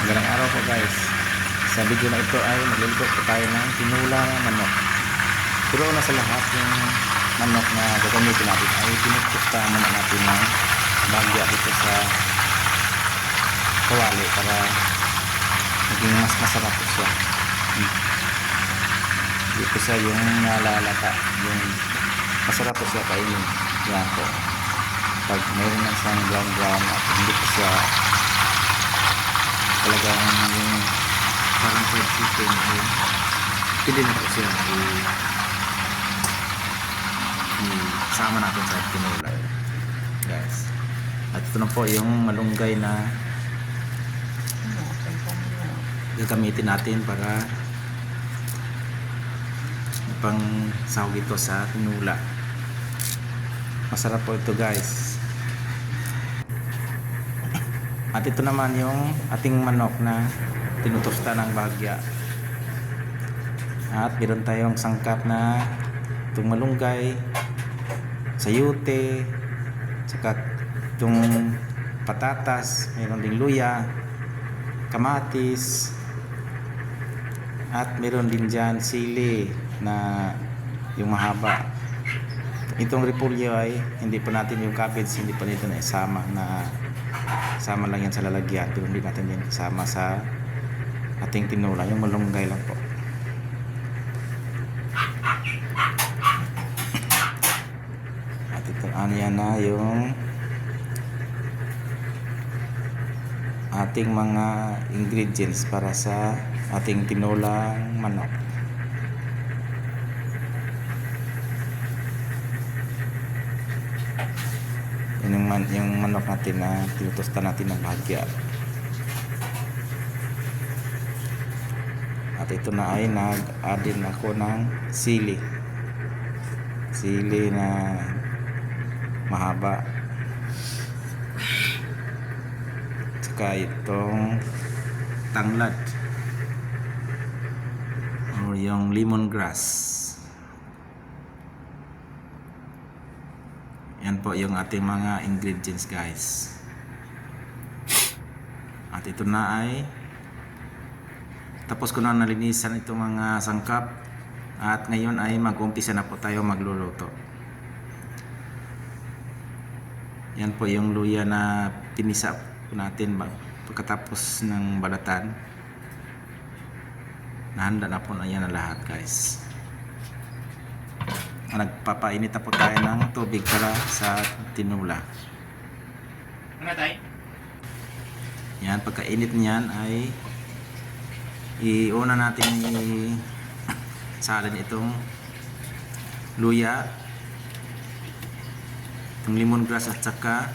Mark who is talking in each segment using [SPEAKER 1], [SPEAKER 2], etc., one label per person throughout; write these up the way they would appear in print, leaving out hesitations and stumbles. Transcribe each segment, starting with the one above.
[SPEAKER 1] Magandang araw po guys. Sa video na ito ay magluluto po tayo ng tinula ng manok. Pero una sa lahat, yung manok na gagamitin natin ay pinupukta muna natin ng bagya dito sa kawali para maging mas masarap po siya. Dito sa yung nalalata, yung masarap po siya kainin. Yan po. Pag mayroon na siyang brown at hindi po siya talagang yung parang fried chicken ay pwede na po siya isama natin sa tinola guys. At ito na po yung malunggay na gagamitin natin para pang sahog ito sa tinola. Masarap po ito guys. At ito naman yung ating manok na tinutusta ng bagya. At meron tayong sangkap na itong malunggay, sayote, saka itong patatas, meron ding luya, kamatis, at meron din dyan sili na yung mahaba. Itong repolyo ay hindi pa natin yung cabbage, hindi pa nito na isama, na sama lang yan sa lalagyan, pero hindi natin yan isama sa ating tinola. Yung malunggay lang po. At ito yan na yung ating mga ingredients para sa ating tinolang manok. Yung manok natin na tinutusta natin ng bahagya. At ito na ay nag-add din ako ng sili na mahaba, saka itong tanglad o yung lemongrass. Yan po yung ating mga ingredients guys. At ito na ay tapos ko na nalinisan itong mga sangkap. At ngayon ay mag-umpisa na po tayo magluluto. Yan po yung luya na pinisa po natin pagkatapos ng balatan. Nahanda na po na yan na lahat guys. Nagpapainit na po tayo ng tubig para sa tinula. Yan, pagkainit niyan ay iuna natin salin itong luya, itong lemongrass at saka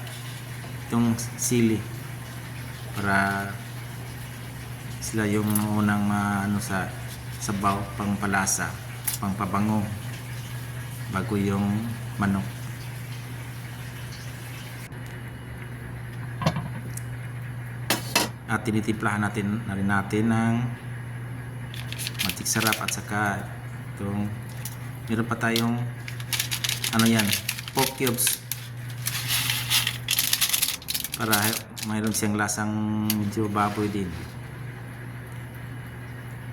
[SPEAKER 1] itong sili para sila yung unang sa sabaw, pangpalasa, pangpabango bago yung manok. At tinitimplahan natin na rin natin ng matik sarap at saka itong meron pa tayong pork cubes para mayroon siyang lasang medyo baboy din,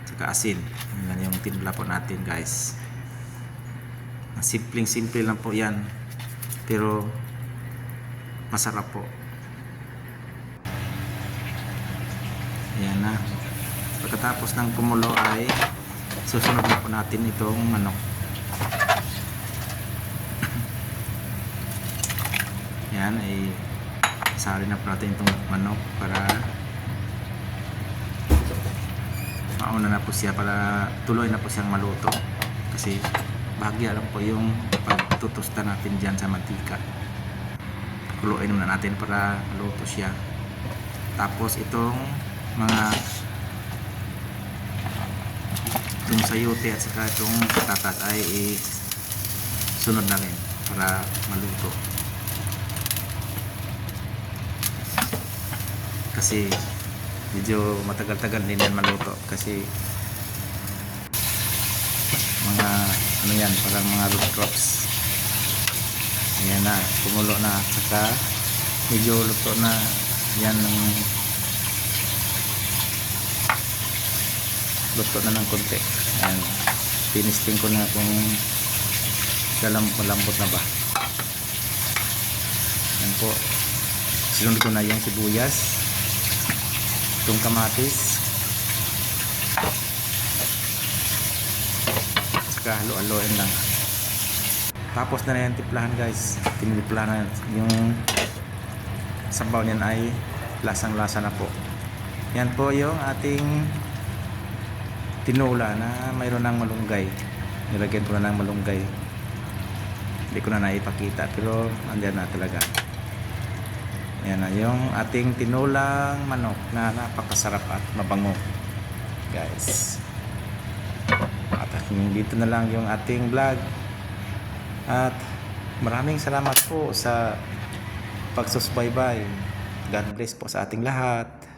[SPEAKER 1] saka asin. Yan yung timpla po natin guys. Simple lang po yan, pero masarap po. Ayan na. Pagkatapos ng kumulo ay susunod na po natin itong manok. Yan ay salin na po natin itong manok para mauna na po siya, para tuloy na po siyang maluto. Kasi bahagya lang po yung pagtutusta natin dyan sa mantika. Kuluin muna natin para maluto siya. Tapos itong itong sayote at saka itong patatas ay sunod na rin para maluto. Kasi medyo matagal-tagal din yan maluto, kasi mga parang mga root crops. Ayan na, kumulo na at saka medyo luto na yan ng luto na ng konti. Ayan. Tinisting ko na kung malambot na ba. Ayan po. Sinunod ko na yung sibuyas, itong kamatis, saka halo-haloin lang. Tapos na yan timplahan guys. Tinimplahan na yung sabaw niyan ay lasang-lasa na po. Yan po yung ating tinola na mayroon ng malunggay. Nilagyan ko na ng malunggay. Hindi ko na naipakita pero andyan na talaga. Yan na yung ating tinolang manok na napakasarap at mabango guys. At dito na lang yung ating vlog. At maraming salamat po sa pagsusubaybay. God bless po sa ating lahat.